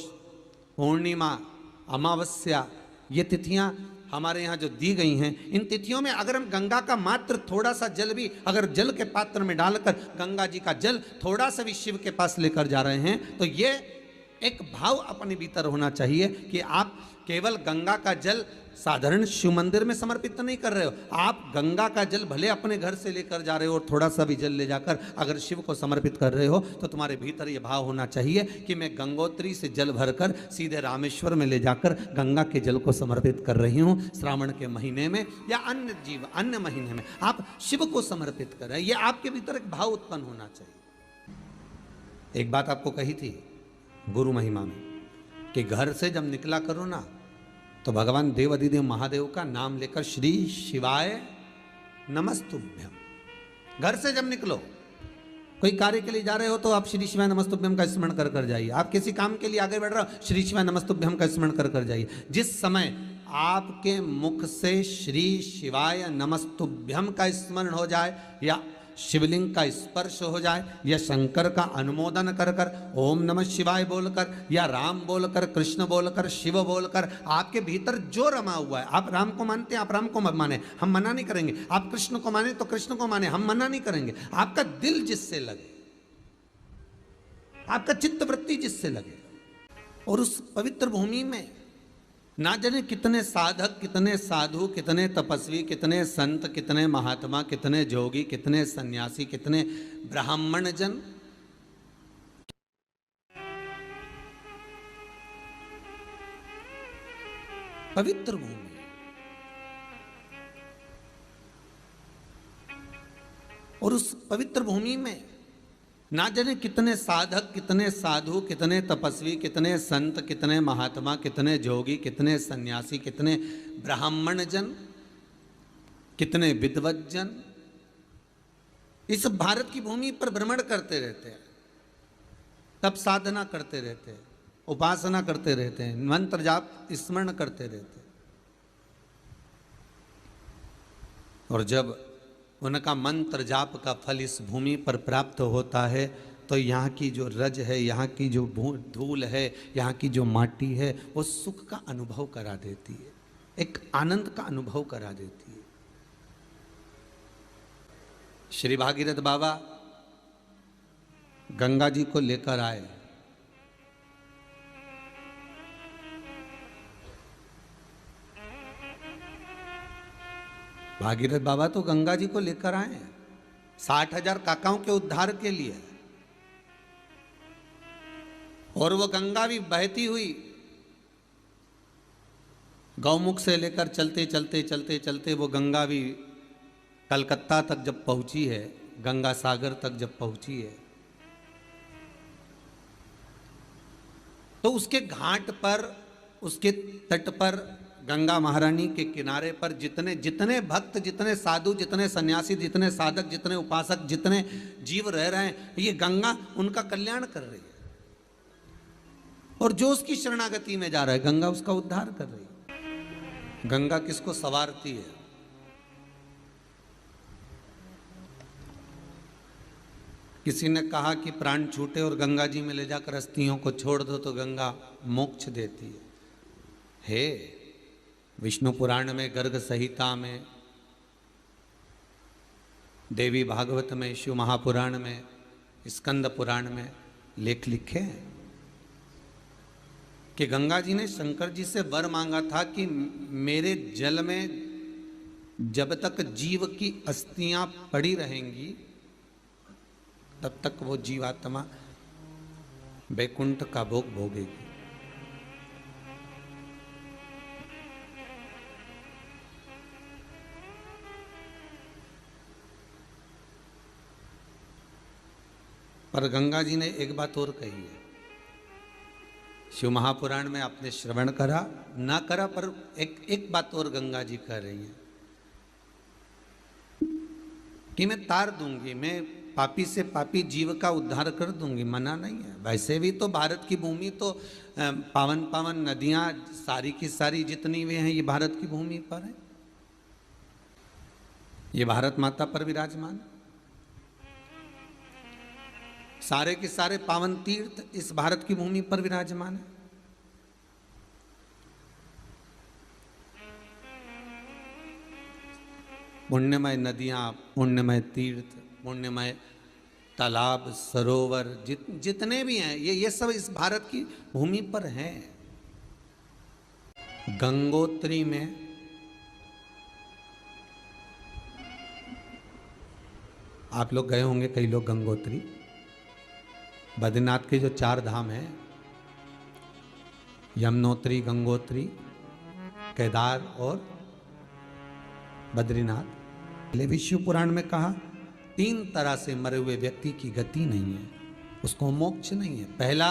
पूर्णिमा, अमावस्या, ये तिथियां हमारे यहाँ जो दी गई हैं, इन तिथियों में अगर हम गंगा का मात्र थोड़ा सा जल भी अगर जल के पात्र में डालकर गंगा जी का जल थोड़ा सा भी शिव के पास लेकर जा रहे हैं तो ये एक भाव अपने भीतर होना चाहिए कि आप केवल गंगा का जल साधारण शिव मंदिर में समर्पित नहीं कर रहे हो, आप गंगा का जल भले अपने घर से लेकर जा रहे हो और थोड़ा सा भी जल ले जाकर अगर शिव को समर्पित कर रहे हो तो तुम्हारे भीतर ये भाव होना चाहिए कि मैं गंगोत्री से जल भरकर सीधे रामेश्वर में ले जाकर गंगा के जल को समर्पित कर रही हूँ। श्रावण के महीने में या अन्य महीने में आप शिव को समर्पित कर रहे हैं, ये आपके भीतर एक भाव उत्पन्न होना चाहिए। एक बात आपको कही थी गुरु महिमा में कि घर से जब निकला करो ना तो भगवान देव अधिदेव महादेव का नाम लेकर श्री शिवाय नमस्तुभ्यम। घर से जब निकलो, कोई कार्य के लिए जा रहे हो तो आप श्री शिवाय नमस्तुभ्यम का स्मरण कर कर जाइए। आप किसी काम के लिए आगे बढ़ रहे हो, श्री शिवाय नमस्तुभ्यम का स्मरण कर कर जाइए। जिस समय आपके मुख से श्री शिवाय नमस्तुभ्यम का स्मरण हो जाए या शिवलिंग का स्पर्श हो जाए या शंकर का अनुमोदन कर कर ओम नमः शिवाय बोलकर या राम बोलकर, कृष्ण बोलकर, शिव बोलकर, आपके भीतर जो रमा हुआ है, आप राम को मानते हैं आप राम को माने, हम मना नहीं करेंगे। आप कृष्ण को माने तो कृष्ण को माने, हम मना नहीं करेंगे। आपका दिल जिससे लगे, आपका चित्त वृत्ति जिससे लगे, और उस पवित्र भूमि में ना जाने कितने साधक, कितने साधु, कितने तपस्वी, कितने संत, कितने महात्मा, कितने जोगी, कितने सन्यासी, कितने ब्राह्मण जन पवित्र भूमि, और उस पवित्र भूमि में ना जाने कितने साधक, कितने साधु, कितने तपस्वी, कितने संत, कितने महात्मा, कितने जोगी, कितने सन्यासी, कितने ब्राह्मण जन, कितने विद्वत जन इस भारत की भूमि पर भ्रमण करते रहते हैं, तप साधना करते रहते हैं, उपासना करते रहते हैं, मंत्र जाप स्मरण करते रहते हैं। और जब उनका मंत्र जाप का फल इस भूमि पर प्राप्त होता है तो यहाँ की जो रज है, यहाँ की जो धूल है, यहाँ की जो माटी है, वो सुख का अनुभव करा देती है, एक आनंद का अनुभव करा देती है। श्री भागीरथ बाबा गंगा जी को लेकर आए। भागीरथ बाबा तो गंगा जी को लेकर आए 60,000 काकाओं के उद्धार के लिए, और वो गंगा भी बहती हुई गौमुख से लेकर चलते चलते चलते चलते वो गंगा भी कलकत्ता तक जब पहुंची है, गंगा सागर तक जब पहुंची है, तो उसके घाट पर, उसके तट पर गंगा महारानी के किनारे पर जितने जितने भक्त, जितने साधु, जितने सन्यासी, जितने साधक, जितने उपासक, जितने जीव रह रहे हैं, ये गंगा उनका कल्याण कर रही है। और जो उसकी शरणागति में जा रहा है, गंगा उसका उद्धार कर रही है। गंगा किसको संवारती है? किसी ने कहा कि प्राण छूटे और गंगा जी में ले जाकर अस्थियों को छोड़ दो तो गंगा मोक्ष देती है। विष्णु पुराण में, गर्ग संहिता में, देवी भागवत में, शिव महापुराण में, स्कंद पुराण में लेख लिखे हैं कि गंगा जी ने शंकर जी से वर मांगा था कि मेरे जल में जब तक जीव की अस्थियां पड़ी रहेंगी तब तक वो जीवात्मा वैकुंठ का भोग भोगेगी। पर गंगा जी ने एक बात और कही है, शिव महापुराण में आपने श्रवण करा ना करा, पर एक बात और गंगा जी कह रही हैं कि मैं तार दूंगी, मैं पापी से पापी जीव का उद्धार कर दूंगी, मना नहीं है। वैसे भी तो भारत की भूमि तो पावन पावन नदियां सारी की सारी जितनी भी हैं, ये भारत की भूमि पर है, ये भारत माता पर विराजमान। सारे के सारे पावन तीर्थ इस भारत की भूमि पर विराजमान है। पुण्यमय नदियां, पुण्यमय तीर्थ, पुण्यमय तालाब, सरोवर जितने भी हैं, ये सब इस भारत की भूमि पर हैं। गंगोत्री में आप लोग गए होंगे, कई लोग गंगोत्री, बद्रीनाथ के जो 4 धाम हैं, यमुनोत्री, गंगोत्री, केदार और बद्रीनाथ। विष्णु पुराण में कहा 3 तरह से मरे हुए व्यक्ति की गति नहीं है, उसको मोक्ष नहीं है। पहला,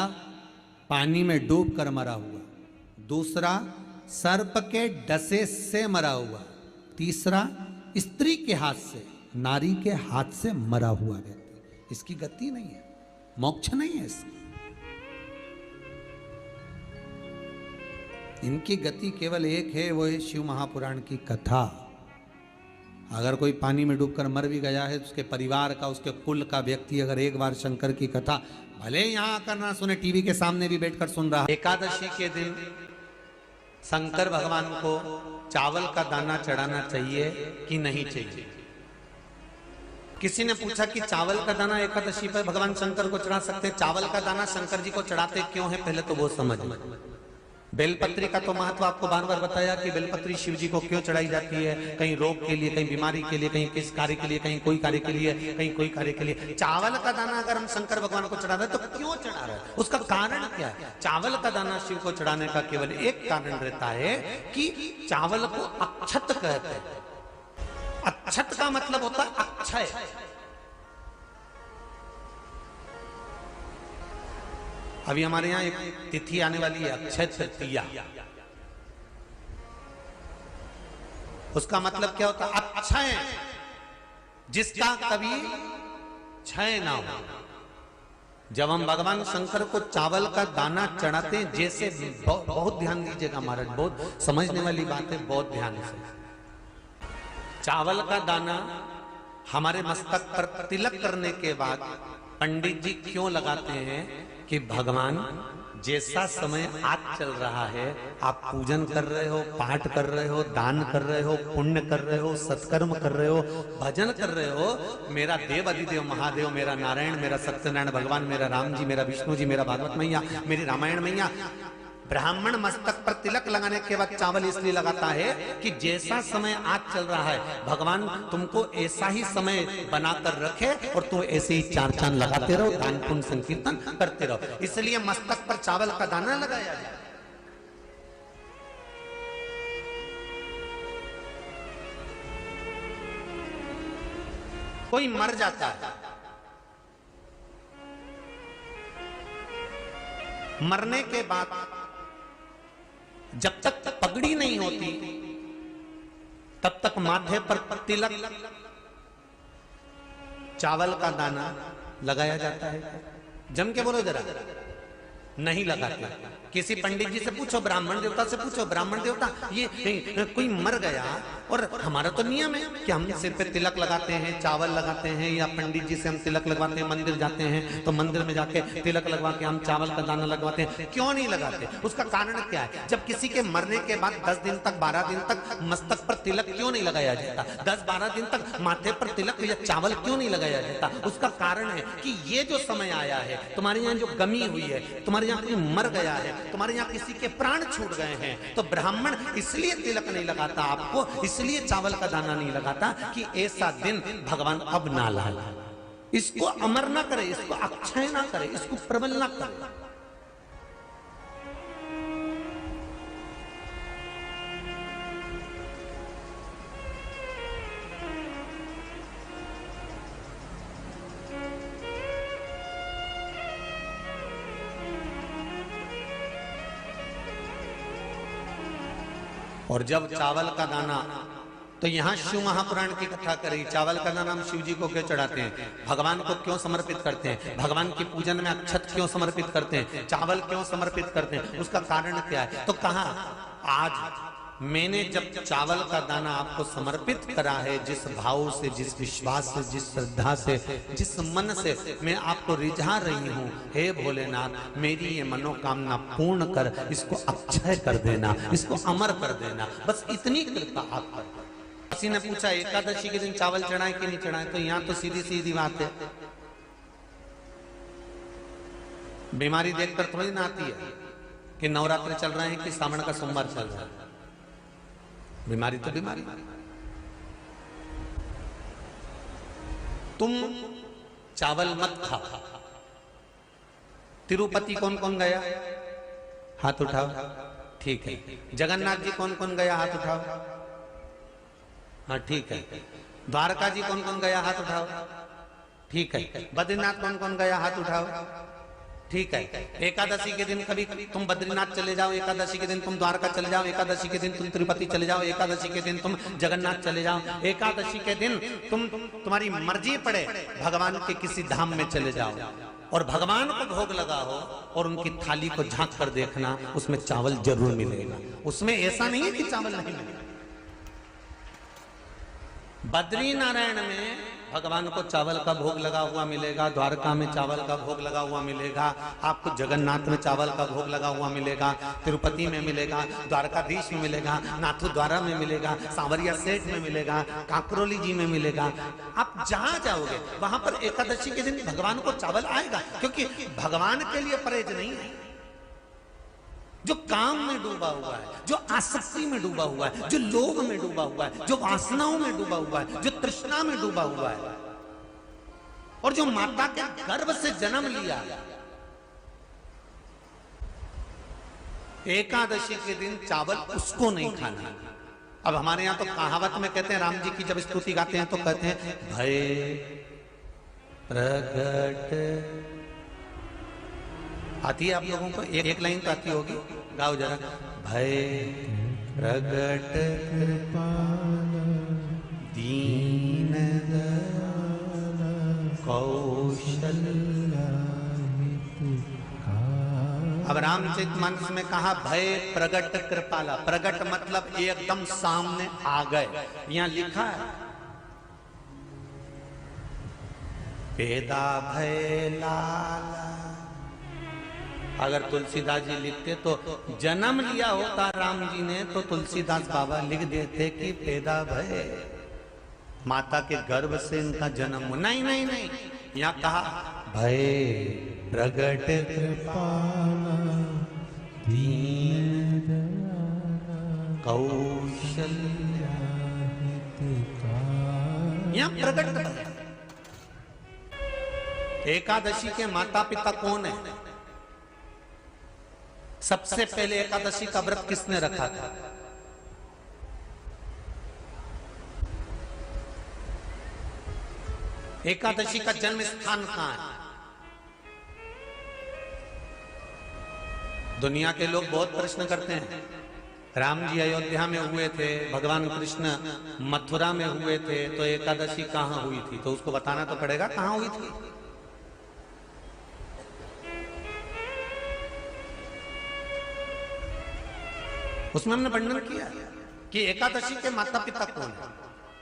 पानी में डूब कर मरा हुआ। दूसरा, सर्प के डसे से मरा हुआ। तीसरा, स्त्री के हाथ से, नारी के हाथ से मरा हुआ व्यक्ति, इसकी गति नहीं है, मोक्ष नहीं है इसकी। इनकी गति केवल एक है, वो है शिव महापुराण की कथा। अगर कोई पानी में डूबकर मर भी गया है तो उसके परिवार का, उसके कुल का व्यक्ति अगर एक बार शंकर की कथा भले यहां आकर ना सुने, टीवी के सामने भी बैठकर सुन रहा है। एकादशी के दिन शंकर भगवान को चावल का दाना चढ़ाना चाहिए कि नहीं चाहिए? किसी ने पूछा कि चावल का दाना एकादशी पर भगवान शंकर को चढ़ा सकते हैं, चावल का दाना शंकर जी को चढ़ाते क्यों है, पहले तो वो समझ। बेलपत्री का तो महत्व आपको बार बार बताया कि बेलपत्री शिव जी को क्यों चढ़ाई जाती है, कहीं रोग के लिए, कहीं बीमारी के लिए, कहीं किस कार्य के लिए, कहीं कोई कार्य के लिए, कहीं कोई कार्य के लिए। चावल का दाना अगर हम शंकर भगवान को चढ़ा रहे हैं तो क्यों चढ़ा रहे हैं, उसका कारण क्या है? चावल का दाना शिव को चढ़ाने का केवल एक कारण रहता है कि चावल को अक्षत कहते हैं। अक्षत का मतलब होता है अक्षय। अभी हमारे यहां एक तिथि आने वाली है, अक्षय तृतीया। उसका मतलब क्या होता है? अक्षय, जिसका कभी क्षय ना हो। जब हम भगवान शंकर को चावल का दाना चढ़ाते हैं, जैसे बहुत ध्यान दीजिएगा महाराज, बहुत समझने वाली बात है, बहुत ध्यान से। चावल का दाना हमारे मस्तक पर तिलक करने के बाद पंडित जी क्यों लगाते हैं कि भगवान जैसा समय आज चल रहा है, आप पूजन कर रहे हो, पाठ कर रहे हो, दान कर रहे हो, पुण्य कर रहे हो, सत्कर्म कर रहे हो, भजन कर रहे हो, मेरा देव अधिदेव महादेव, मेरा नारायण, मेरा सत्यनारायण भगवान, मेरा राम जी, मेरा विष्णु जी, मेरा भागवत मैया, मेरी रामायण मैया, ब्राह्मण मस्तक पर तिलक लगाने के बाद चावल इसलिए लगाता है कि जैसा समय आज चल रहा है, भगवान तुमको ऐसा ही समय बनाकर रखे और तुम ऐसे ही 4 चांद लगाते रहो, दान पुण्य संकीर्तन करते रहो। इसलिए मस्तक पर चावल का दाना लगाया जाए। कोई मर जाता है, मरने के बाद जब तक पगड़ी नहीं होती तब तक माथे पर तिलक, चावल का दाना लगाया जाता है? जम के बोलो जरा। नहीं लगाते। किसी पंडित जी से पूछो, ब्राह्मण देवता से पूछो, ब्राह्मण देवता ये कोई मर गया, और हमारा तो नियम है कि हम सिर पे तिलक लगाते हैं, चावल लगाते हैं, या पंडित जी से हम तिलक लगवाते हैं, मंदिर जाते हैं तो मंदिर में जाके तिलक लगवा के हम चावल का दाना लगवाते हैं। क्यों नहीं लगाते? उसका कारण क्या है? जब किसी के मरने के बाद 10 दिन तक, 12 दिन तक मस्तक पर तिलक क्यों नहीं लगाया जाता? 10-12 दिन तक माथे पर तिलक या चावल क्यों नहीं लगाया जाता? उसका कारण है कि ये जो समय आया है, तुम्हारे यहाँ जो गमी हुई है, तुम्हारे यहाँ कोई मर गया है, तुम्हारे यहाँ किसी के प्राण छूट गए हैं, तो ब्राह्मण इसलिए तिलक नहीं लगाता आपको, इसलिए चावल का दाना नहीं लगाता कि ऐसा दिन भगवान अब ना लाए, इसको अमर ना करे, इसको अक्षय ना करे, इसको प्रबल ना करे। और जब चावल का दाना, तो यहां शिव महापुराण की कथा करी, चावल का दाना हम शिव जी को क्यों चढ़ाते हैं, भगवान को क्यों समर्पित करते हैं, भगवान की पूजन में अक्षत क्यों समर्पित करते हैं, चावल क्यों समर्पित करते हैं, उसका कारण क्या है? तो कहा आज मैंने जब चावल का दाना आपको समर्पित करा है, जिस भाव से, जिस विश्वास से, जिस श्रद्धा से, जिस मन से मैं आपको रिझा रही हूं, हे भोलेनाथ मेरी ये मनोकामना पूर्ण कर, इसको अक्षय कर देना, इसको अमर कर देना, बस इतनी कृपा आप कर। किसी ने पूछा एकादशी के दिन चावल चढ़ाए कि नहीं चढ़ाए, तो यहां तो सीधी सीधी बात है, बीमारी देखकर थोड़ी ना आती है कि नवरात्र चल रहे हैं कि सावन का सोमवार चल रहा है। बीमारी तो बीमारी। तुम चावल मत खाओ। तिरुपति कौन कौन गया? हाथ उठाओ। ठीक है। जगन्नाथ जी कौन कौन गया? हाथ उठाओ। हाँ ठीक है। द्वारका जी कौन कौन गया? हाथ उठाओ। ठीक है। बद्रीनाथ कौन कौन गया? हाथ उठाओ। ठीक है। एकादशी के दिन कभी तुम बद्रीनाथ चले जाओ, एकादशी के दिन तुम द्वारका चले जाओ, एकादशी के दिन तुम तिरुपति चले जाओ, एकादशी के दिन तुम जगन्नाथ चले जाओ, एकादशी के दिन तुम्हारी मर्जी पड़े भगवान के किसी धाम में चले जाओ और भगवान को भोग लगाओ और उनकी थाली को झांक कर देखना, उसमें चावल जरूर मिलेगा। उसमें ऐसा नहीं है कि चावल नहीं मिलेगा। बद्री नारायण में भगवान को चावल का भोग लगा हुआ मिलेगा, द्वारका में चावल का भोग लगा हुआ मिलेगा, आपको जगन्नाथ में चावल का भोग लगा हुआ मिलेगा, तिरुपति में मिलेगा, द्वारकाधीश में मिलेगा, नाथू द्वारा में मिलेगा, सांवरिया सेठ में मिलेगा, काकरोली जी में मिलेगा। आप जहां जाओगे वहां पर एकादशी के दिन भगवान को चावल आएगा, क्योंकि भगवान के लिए परहेज नहीं है। जो काम में डूबा हुआ है, जो आसक्ति में डूबा हुआ है, जो लोभ में डूबा हुआ है, जो वासनाओं में डूबा हुआ है, जो तृष्णा में डूबा हुआ है, और जो माता के गर्भ से जन्म लिया, एकादशी के दिन चावल उसको नहीं खाना। अब हमारे यहां तो कहावत में कहते हैं, राम जी की जब स्तुति गाते हैं तो कहते हैं भय प्रगट। आती है आप लोगों को? एक लाइन तो आती होगी, गाओ जरा। भय प्रगट दीन कौशल। अब रामचरितमानस में कहा भय प्रगट कृपाला। प्रगट मतलब एकदम सामने आ गए। यहां लिखा है पेदा भय लाला। अगर तुलसीदास जी लिखते तो जन्म लिया होता राम जी ने तो तुलसीदास बाबा लिख देते कि पैदा भय, माता के गर्भ से इनका जन्म। नहीं नहीं नहीं, यहाँ कहा भय प्रगट कृपाला दीन कौशल्या। यहाँ प्रगट। एकादशी के माता पिता कौन है? सबसे पहले एकादशी का व्रत किसने रखा था? एकादशी का जन्म स्थान कहां है? दुनिया के लोग बहुत प्रश्न करते हैं राम जी अयोध्या में हुए थे, भगवान कृष्ण मथुरा में हुए थे, तो एकादशी कहाँ हुई थी? तो उसको बताना तो पड़ेगा कहाँ हुई थी। उसमें हमने वर्णन किया कि एकादशी के माता पिता कौन है,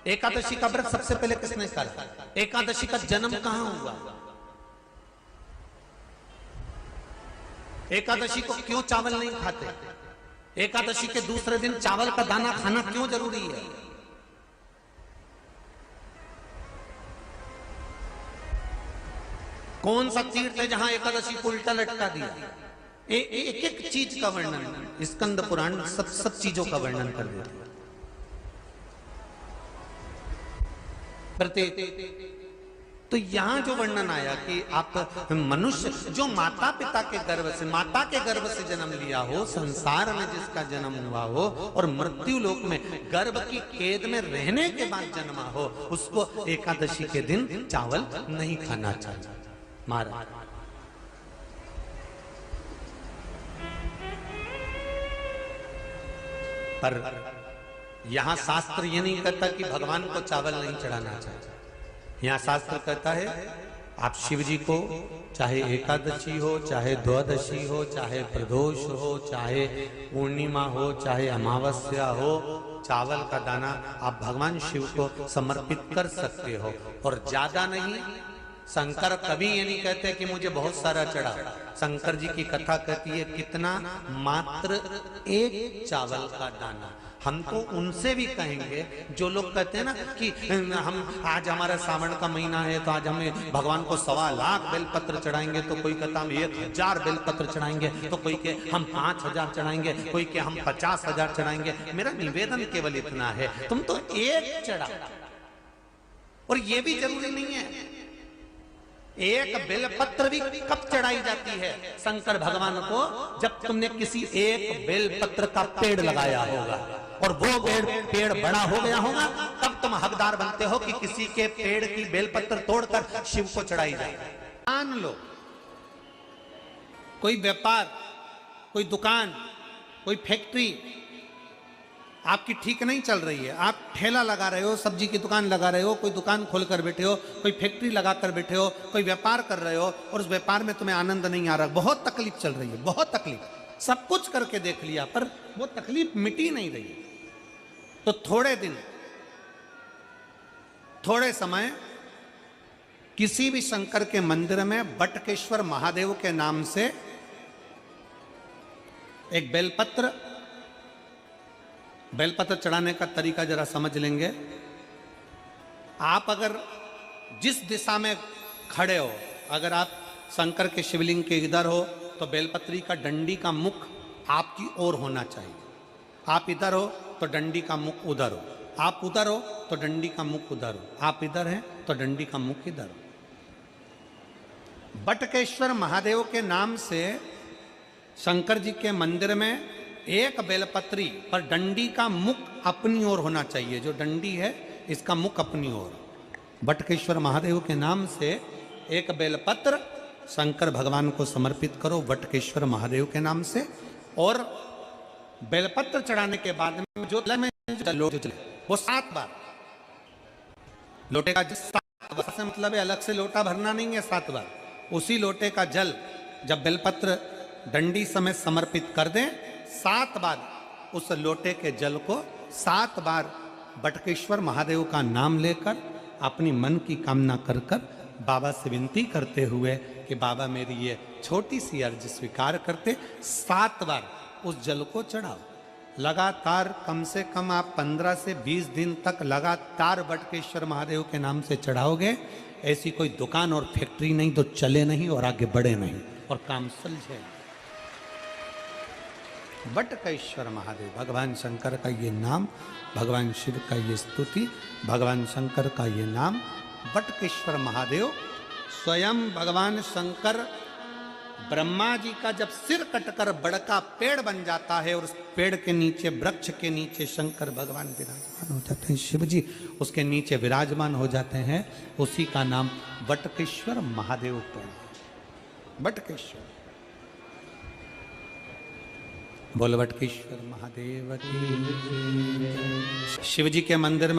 एकादशी का व्रत सबसे पहले किसने करा, एकादशी का जन्म कहां हुआ, एकादशी को क्यों चावल नहीं खाते, एकादशी के दूसरे दिन चावल का दाना खाना क्यों जरूरी है। कौन सा तीर्थ है जहां एकादशी को उल्टा लटका दिया। एक एक चीज का वर्णन स्कंद पुराण सब चीजों का वर्णन कर देता है। प्रत्येक तो यहां जो वर्णन आया कि आप मनुष्य जो माता पिता के गर्भ से, माता के गर्भ से जन्म लिया हो, संसार में जिसका जन्म हुआ हो और मृत्यु लोक में गर्भ की कैद में रहने के बाद जन्मा हो, उसको एकादशी के दिन चावल नहीं खाना चाहिए। महाराज पर यहां शास्त्र ये नहीं कहता कि भगवान को चावल नहीं चढ़ाना चाहिए। यहां शास्त्र कहता है आप शिव जी को चाहे एकादशी हो, चाहे द्वादशी हो, चाहे प्रदोष हो, चाहे पूर्णिमा हो, चाहे अमावस्या हो, चावल का दाना आप भगवान शिव को समर्पित कर सकते हो और ज्यादा नहीं। शंकर कभी ये नहीं कहते कि मुझे बहुत सारा चढ़ा। शंकर जी की कथा कहती है कितना, मात्र एक चावल का दाना। हम तो उनसे भी कहेंगे जो लोग कहते हैं ना कि हम आज हमारा सावन का महीना है तो आज हमें भगवान को 1.25 लाख बेलपत्र चढ़ाएंगे, तो कोई कहता हम 1000 बेलपत्र चढ़ाएंगे, तो कोई के हम 5000 चढ़ाएंगे, कोई के हम 50,000 चढ़ाएंगे। मेरा निवेदन केवल इतना है, तुम तो एक चढ़ा। और ये भी जरूरी नहीं है एक बेलपत्र भी कब चढ़ाई जाती है शंकर भगवान को, जब तुमने किसी एक बेलपत्र का पेड़ लगाया होगा और वो पेड़ बड़ा हो गया होगा, तब तुम हकदार बनते हो कि किसी के पेड़ की बेलपत्र तोड़कर शिव को चढ़ाई जाए। मान लो कोई व्यापार, कोई दुकान, कोई फैक्ट्री आपकी ठीक नहीं चल रही है, आप ठेला लगा रहे हो, सब्जी की दुकान लगा रहे हो, कोई दुकान खोलकर बैठे हो, कोई फैक्ट्री लगाकर बैठे हो, कोई व्यापार कर रहे हो और उस व्यापार में तुम्हें आनंद नहीं आ रहा, बहुत तकलीफ चल रही है, बहुत तकलीफ, सब कुछ करके देख लिया पर वो तकलीफ मिटी नहीं रही। तो थोड़े दिन, थोड़े समय किसी भी शंकर के मंदिर में बटकेश्वर महादेव के नाम से एक बेलपत्र चढ़ाने का तरीका जरा समझ लेंगे। आप अगर जिस दिशा में खड़े हो, अगर आप शंकर के शिवलिंग के इधर हो तो बेलपत्री का डंडी का मुख आपकी ओर होना चाहिए। आप इधर हो तो डंडी का मुख उधर हो, आप उधर हो तो डंडी का मुख उधर हो, आप इधर हैं तो डंडी का मुख इधर हो। बटकेश्वर महादेव के नाम से शंकर जी के मंदिर में एक बेलपत्री पर डंडी का मुख अपनी ओर होना चाहिए। जो डंडी है इसका मुख अपनी ओर। बटकेश्वर महादेव के नाम से एक बेलपत्र शंकर भगवान को समर्पित करो बटकेश्वर महादेव के नाम से। और बेलपत्र चढ़ाने के बाद में जो लोटे वो 7 बार, लोटे का 7 बार से मतलब है अलग से लोटा भरना नहीं है, 7 बार उसी लोटे का जल जब बेलपत्र डंडी समेत समर्पित कर दें, 7 बार उस लोटे के जल को 7 बार बटकेश्वर महादेव का नाम लेकर अपनी मन की कामना कर कर बाबा से विनती करते हुए कि बाबा मेरी ये छोटी सी अर्ज स्वीकार करते, 7 बार उस जल को चढ़ाओ। लगातार कम से कम आप 15 से 20 दिन तक लगातार बटकेश्वर महादेव के नाम से चढ़ाओगे। ऐसी कोई दुकान और फैक्ट्री नहीं तो चले नहीं और आगे बढ़े नहीं और काम सुलझे। बटकेश्वर महादेव, भगवान शंकर का ये नाम, भगवान शिव का ये स्तुति, भगवान शंकर का ये नाम बटकेश्वर महादेव। स्वयं भगवान शंकर ब्रह्मा जी का जब सिर कटकर बड़का पेड़ बन जाता है और उस पेड़ के नीचे, वृक्ष के नीचे शंकर भगवान विराजमान हो जाते हैं, शिव जी उसके नीचे विराजमान हो जाते हैं, उसी का नाम बटकेश्वर महादेव पड़ा। बटकेश्वर बोल वटकेश्वर महादेव की। शिव जी के मंदिर में